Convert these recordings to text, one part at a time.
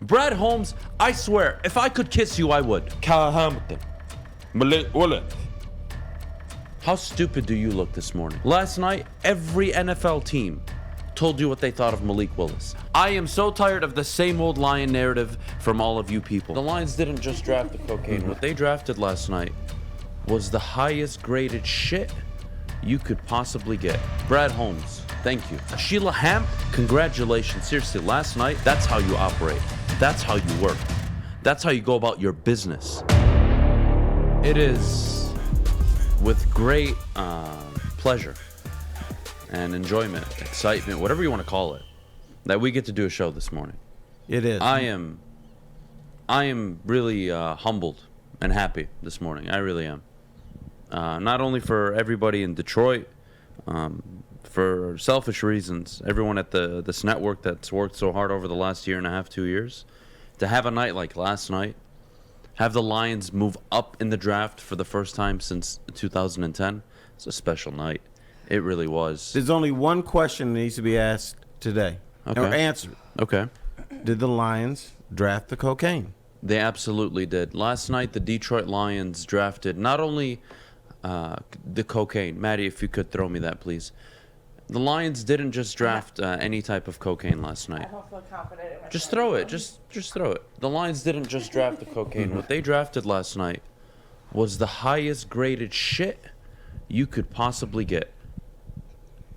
Brad Holmes, I swear, if I could kiss you, I would. Kyle Hamilton. Malik Willis. How stupid do you look this morning? Last night, every NFL team told you what they thought of Malik Willis. I am so tired of the same old Lion narrative from all of you people. The Lions didn't just draft the cocaine. What they drafted last night was the highest graded shit you could possibly get. Brad Holmes, thank you. Sheila Hamp, congratulations. Seriously, last night, that's how you operate. That's how you work. That's how you go about your business. It is with great pleasure and enjoyment, excitement, whatever you want to call it, that we get to do a show this morning. It is. I am really humbled and happy this morning. I really am. Not only for everybody in Detroit, for selfish reasons, everyone at this network that's worked so hard over the last year and a half, 2 years, to have a night like last night, have the Lions move up in the draft for the first time since 2010. It's a special night. It really was. There's only one question that needs to be asked today, or answered. Okay. Did the Lions draft the cocaine? They absolutely did. Last night, the Detroit Lions drafted not only the cocaine. Maddie, if you could throw me that, please. The Lions didn't just draft any type of cocaine last night. I don't feel confident in Just throw it. Just throw it. The Lions didn't just draft the cocaine. What they drafted last night was the highest graded shit you could possibly get.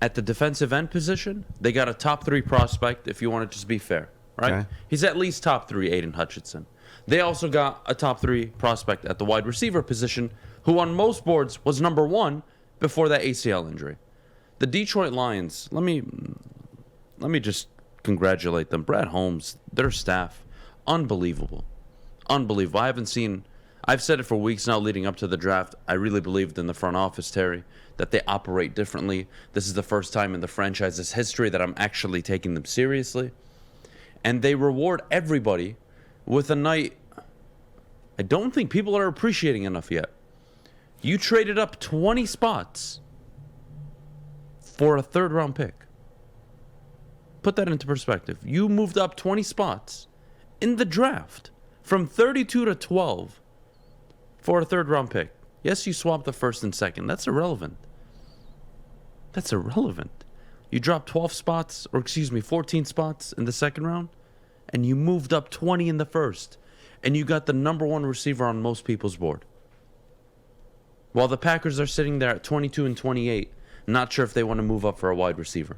At the defensive end position, they got a top 3 prospect, if you want to just be fair, right? Okay. He's at least top 3, Aidan Hutchinson. They also got a top 3 prospect at the wide receiver position, who on most boards was number 1 before that ACL injury. The Detroit Lions, let me just congratulate them. Brad Holmes, their staff, unbelievable. Unbelievable. I've said it for weeks now leading up to the draft. I really believed in the front office, Terry, that they operate differently. This is the first time in the franchise's history that I'm actually taking them seriously. And they reward everybody with a night I don't think people are appreciating enough yet. You traded up 20 spots for a third-round pick. Put that into perspective. You moved up 20 spots in the draft from 32 to 12 for a third-round pick. Yes, you swapped the first and second. That's irrelevant. That's irrelevant. You dropped 14 spots in the second round, and you moved up 20 in the first, and you got the number 1 receiver on most people's board. While the Packers are sitting there at 22 and 28, not sure if they want to move up for a wide receiver.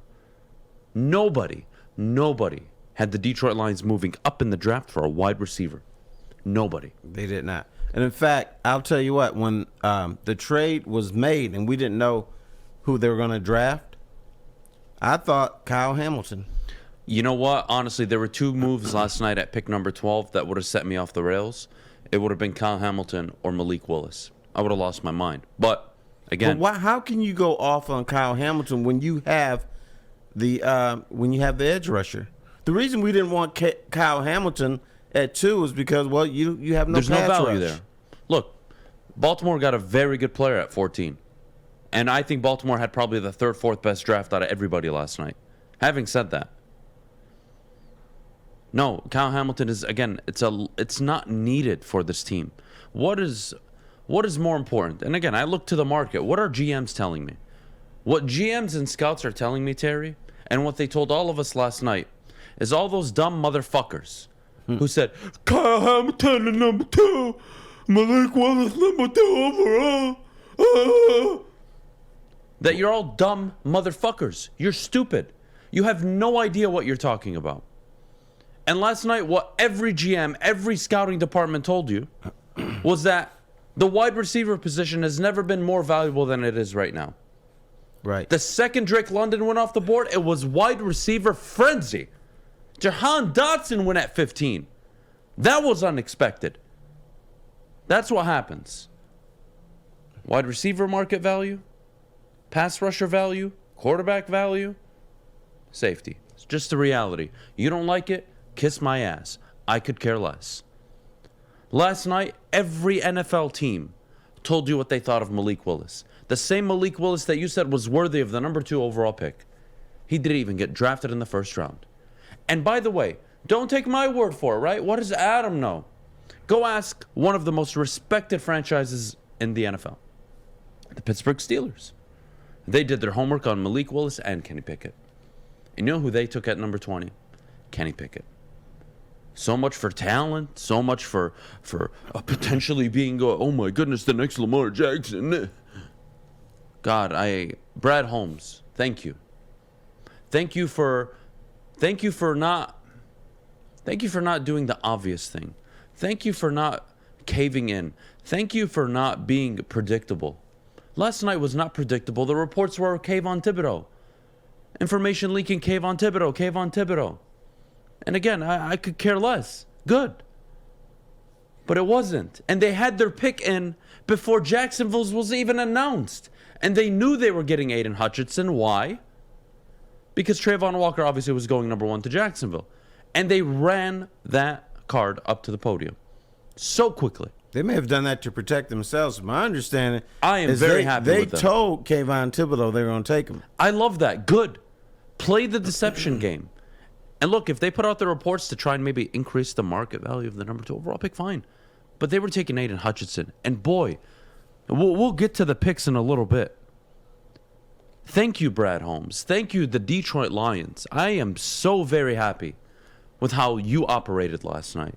Nobody had the Detroit Lions moving up in the draft for a wide receiver. Nobody. They did not. And in fact, I'll tell you what, when the trade was made and we didn't know who they were going to draft, I thought Kyle Hamilton. You know what? Honestly, there were 2 moves last night at pick number 12 that would have set me off the rails. It would have been Kyle Hamilton or Malik Willis. I would have lost my mind. But, again... But how can you go off on Kyle Hamilton when you have the edge rusher? The reason we didn't want Kyle Hamilton at 2 is because, well, you have no There's pass no value rush there. Look, Baltimore got a very good player at 14. And I think Baltimore had probably the 3rd, 4th best draft out of everybody last night. Having said that, no, Kyle Hamilton is, again, it's not needed for this team. What is more important? And again, I look to the market. What are GMs telling me? What GMs and scouts are telling me, Terry, and what they told all of us last night, is all those dumb motherfuckers who said, Kyle Hamilton is number 2, Malik Willis number 2 overall. That you're all dumb motherfuckers. You're stupid. You have no idea what you're talking about. And last night, what every GM, every scouting department told you was that the wide receiver position has never been more valuable than it is right now. Right. The second Drake London went off the board, it was wide receiver frenzy. Jahan Dotson went at 15. That was unexpected. That's what happens. Wide receiver market value, pass rusher value, quarterback value, safety. It's just the reality. You don't like it? Kiss my ass. I could care less. Last night, every NFL team told you what they thought of Malik Willis. The same Malik Willis that you said was worthy of the number 2 overall pick. He didn't even get drafted in the first round. And by the way, Don't take my word for it, right? What does Adam know? Go ask one of the most respected franchises in the NFL, the Pittsburgh Steelers. They did their homework on Malik Willis and Kenny Pickett. And you know who they took at number 20? Kenny Pickett. So much for talent, so much for potentially being, oh my goodness, the next Lamar Jackson. God, Brad Holmes, thank you. Thank you for not doing the obvious thing. Thank you for not caving in. Thank you for not being predictable. Last night was not predictable. The reports were Kayvon Thibodeau. Information leaking Kayvon Thibodeau. And again, I could care less. Good. But it wasn't. And they had their pick in before Jacksonville's was even announced. And they knew they were getting Aidan Hutchinson. Why? Because Trayvon Walker obviously was going number 1 to Jacksonville. And they ran that card up to the podium so quickly. They may have done that to protect themselves. My understanding I am very happy with them. They told Kayvon Thibodeau they were going to take him. I love that. Good. Play the deception game. And look, if they put out the reports to try and maybe increase the market value of the number 2 overall pick, fine. But they were taking Aidan Hutchinson. And boy, we'll get to the picks in a little bit. Thank you, Brad Holmes. Thank you, the Detroit Lions. I am so very happy with how you operated last night.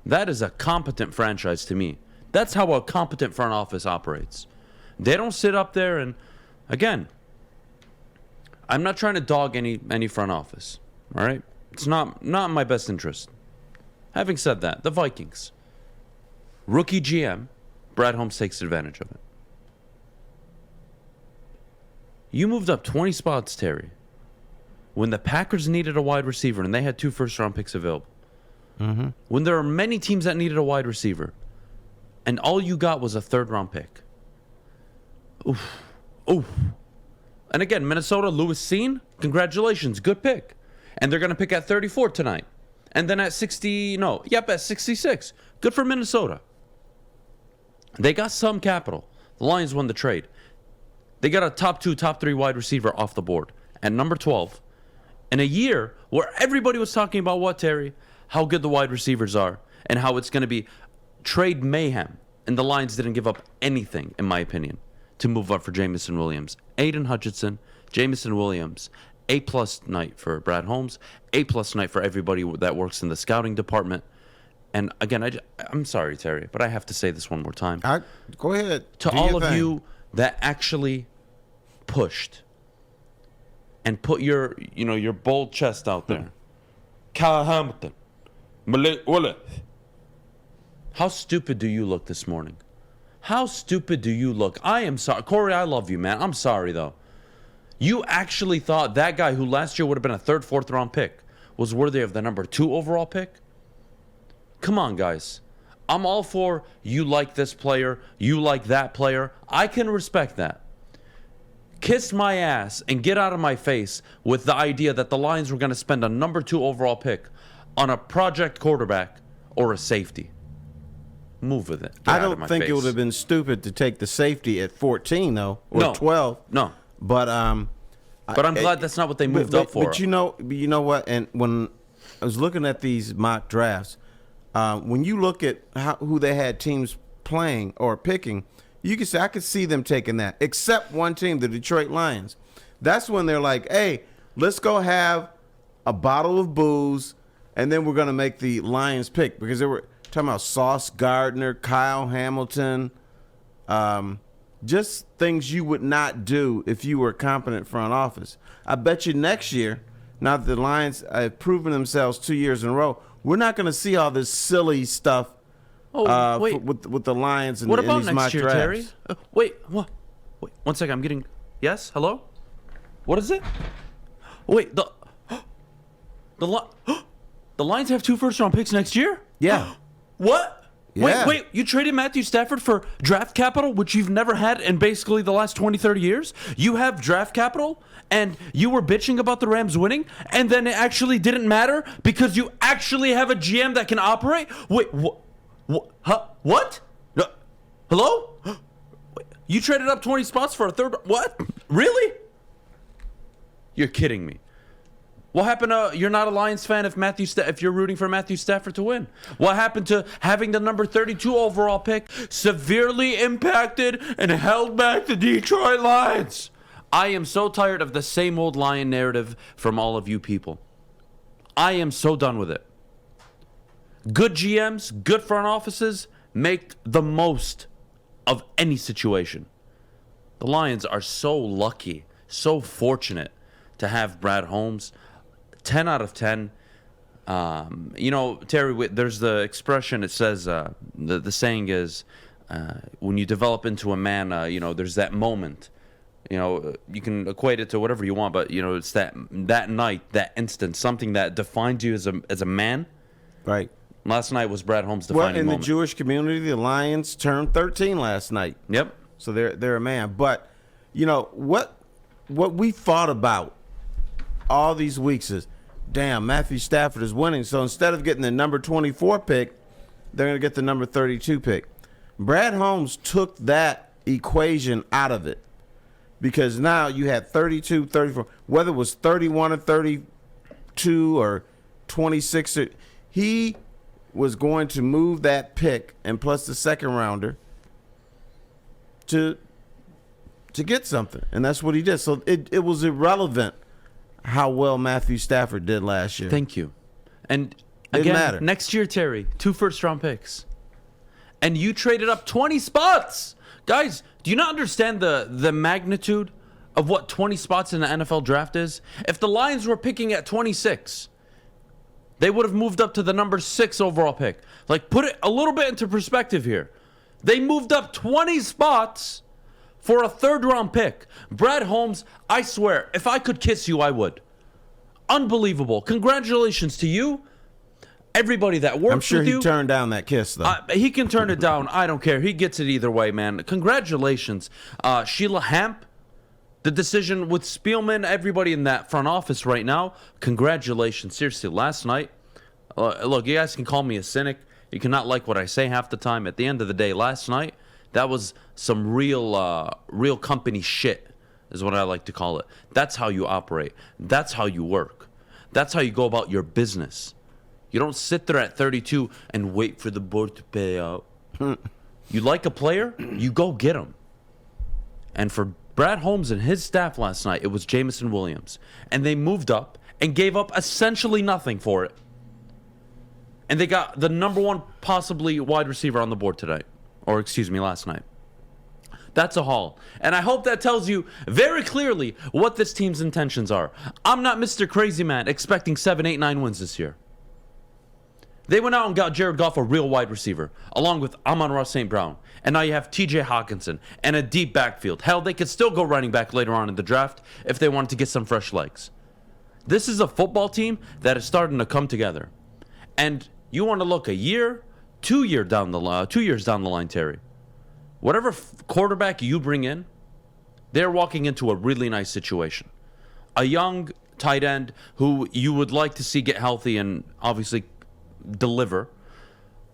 That is a competent franchise to me. That's how a competent front office operates. They don't sit up there and, again, I'm not trying to dog any front office, all right? It's not in my best interest. Having said that, the Vikings, rookie GM, Brad Holmes takes advantage of it. You moved up 20 spots, Terry, when the Packers needed a wide receiver and they had 2 first-round picks available. Mm-hmm. When there are many teams that needed a wide receiver, and all you got was a 3rd-round pick. Oof. And again, Minnesota, Lewis Cine, congratulations, good pick. And they're going to pick at 34 tonight. And then at 66. Good for Minnesota. They got some capital. The Lions won the trade. They got a top 2, top 3 wide receiver off the board. At number 12, in a year where everybody was talking about what, Terry? How good the wide receivers are and how it's going to be trade mayhem. And the Lions didn't give up anything, in my opinion, to move up for Jameson Williams. Aidan Hutchinson, Jameson Williams, A-plus night for Brad Holmes, A-plus night for everybody that works in the scouting department. And again, I'm sorry, Terry, but I have to say this one more time. Go ahead. To all of you that actually pushed and put your bold chest out there. Kyle Hamilton. Malik Willis. How stupid do you look this morning? How stupid do you look? I am sorry. Corey, I love you, man. I'm sorry, though. You actually thought that guy who last year would have been a 3rd, 4th round pick was worthy of the number 2 overall pick? Come on, guys. I'm all for you like this player, you like that player. I can respect that. Kiss my ass and get out of my face with the idea that the Lions were going to spend a number 2 overall pick on a project quarterback or a safety. Move with it. Get I don't think it would have been stupid to take the safety at 14, though, or 12. No. But I'm glad that's not what they moved up for. But you know what? And when I was looking at these mock drafts, when you look at who they had teams playing or picking, you can say I could see them taking that, except one team, the Detroit Lions. That's when they're like, hey, let's go have a bottle of booze, and then we're going to make the Lions pick, because they were talking about Sauce Gardner, Kyle Hamilton, just things you would not do if you were a competent front office. I bet you next year, now that the Lions have proven themselves 2 years in a row, we're not going to see all this silly stuff with the Lions and what about these next mock year, drafts. Terry? Wait, 1 second. I'm getting. Yes, hello. What is it? Wait, the Lions have 2 first-round picks next year? Yeah. What? Yeah. Wait, you traded Matthew Stafford for draft capital, which you've never had in basically the last 20, 30 years? You have draft capital, and you were bitching about the Rams winning, and then it actually didn't matter because you actually have a GM that can operate? Wait, what? Huh? What? Hello? Wait, you traded up 20 spots for a 3rd? What? Really? You're kidding me. What happened to you're not a Lions fan if you're rooting for Matthew Stafford to win? What happened to having the number 32 overall pick severely impacted and held back the Detroit Lions? I am so tired of the same old Lion narrative from all of you people. I am so done with it. Good GMs, good front offices make the most of any situation. The Lions are so lucky, so fortunate to have Brad Holmes. 10 out of 10. Terry, there's the expression, it says, the saying is, when you develop into a man, there's that moment. You can equate it to whatever you want, but, it's that night, that instant, something that defined you as a man. Right. Last night was Brad Holmes' defining moment. Well, in the Jewish community, the Lions turned 13 last night. Yep. So they're a man. But, what we fought about all these weeks is, damn, Matthew Stafford is winning. So instead of getting the number 24 pick, they're going to get the number 32 pick. Brad Holmes took that equation out of it because now you had 32, 34, whether it was 31 or 32 or 26, he was going to move that pick and plus the second rounder to get something. And that's what he did. So it was irrelevant how well Matthew Stafford did last year. Thank you. And Didn't again, matter. Next year, Terry, 2 first-round picks. And you traded up 20 spots. Guys, do you not understand the magnitude of what 20 spots in the NFL draft is? If the Lions were picking at 26, they would have moved up to the number 6 overall pick. Like, put it a little bit into perspective here. They moved up 20 spots for a third-round pick. Brad Holmes, I swear, if I could kiss you, I would. Unbelievable. Congratulations to you. Everybody that works with you. I'm sure he turned down that kiss, though. He can turn it down. I don't care. He gets it either way, man. Congratulations. Sheila Hamp, the decision with Spielman, everybody in that front office right now, congratulations. Seriously, last night, look, you guys can call me a cynic. You cannot like what I say half the time. At the end of the day, last night, that was some real company shit, is what I like to call it. That's how you operate. That's how you work. That's how you go about your business. You don't sit there at 32 and wait for the board to pay out. You like a player, you go get him. And for Brad Holmes and his staff last night, it was Jameson Williams. And they moved up and gave up essentially nothing for it. And they got the number 1 possibly wide receiver on the board tonight. Or, last night. That's a haul. And I hope that tells you very clearly what this team's intentions are. I'm not Mr. Crazy Man expecting 7, 8, 9 wins this year. They went out and got Jared Goff, a real wide receiver, along with Amon-Ra St. Brown. And now you have TJ Hawkinson and a deep backfield. Hell, they could still go running back later on in the draft if they wanted to get some fresh legs. This is a football team that is starting to come together. And you want to look a year, 2 years down the line, Terry. Whatever quarterback you bring in, they're walking into a really nice situation. A young tight end who you would like to see get healthy and obviously deliver.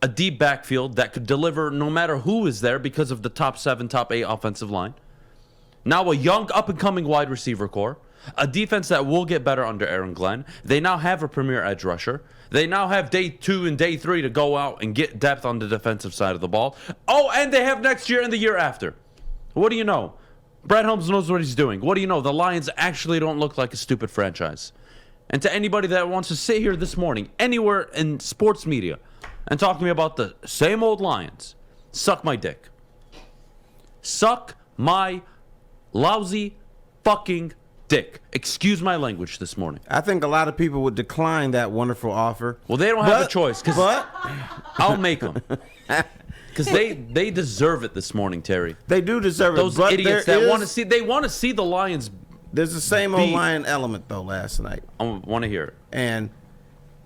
A deep backfield that could deliver no matter who is there because of the top 7, top 8 offensive line. Now a young up-and-coming wide receiver core. A defense that will get better under Aaron Glenn. They now have a premier edge rusher. They now have day 2 and day 3 to go out and get depth on the defensive side of the ball. Oh, and they have next year and the year after. What do you know? Brad Holmes knows what he's doing. What do you know? The Lions actually don't look like a stupid franchise. And to anybody that wants to sit here this morning, anywhere in sports media, and talk to me about the same old Lions, suck my dick. Suck my lousy fucking dick. Excuse my language this morning. I think a lot of people would decline that wonderful offer. Well, they don't have a choice, because I'll make them. Because they deserve it this morning, Terry. They do deserve it. Those idiots that want to see the Lions. There's the same old Lion element, though, last night. I want to hear it. And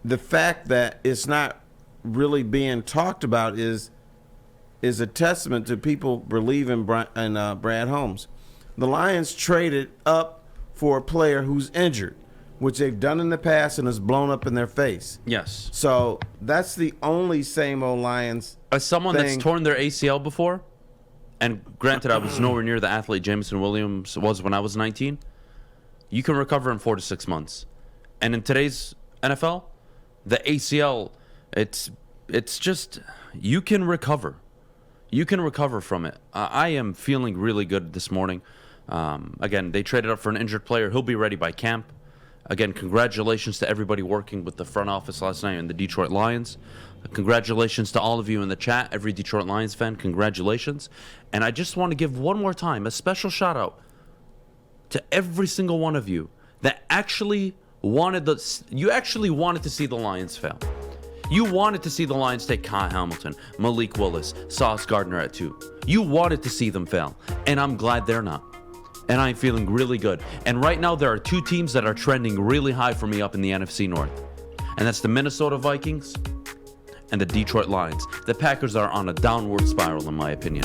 the fact that it's not really being talked about is a testament to people believing in Brad Holmes. The Lions traded up for a player who's injured, which they've done in the past and has blown up in their face. Yes. So that's the only same old Lions. As someone that's torn their ACL before, and granted I was nowhere near the athlete Jameson Williams was when I was 19, you can recover in 4 to 6 months. And in today's NFL, the ACL, it's just, you can recover. You can recover from it. I am feeling really good this morning. Again, they traded up for an injured player. He'll be ready by camp. Again, congratulations to everybody working with the front office last night and the Detroit Lions. Congratulations to all of you in the chat, every Detroit Lions fan. Congratulations. And I just want to give one more time a special shout out to every single one of you that actually wanted to see the Lions fail. You wanted to see the Lions take Kyle Hamilton, Malik Willis, Sauce Gardner at 2. You wanted to see them fail, and I'm glad they're not. And I'm feeling really good. And right now, there are 2 teams that are trending really high for me up in the NFC North. And that's the Minnesota Vikings and the Detroit Lions. The Packers are on a downward spiral, in my opinion.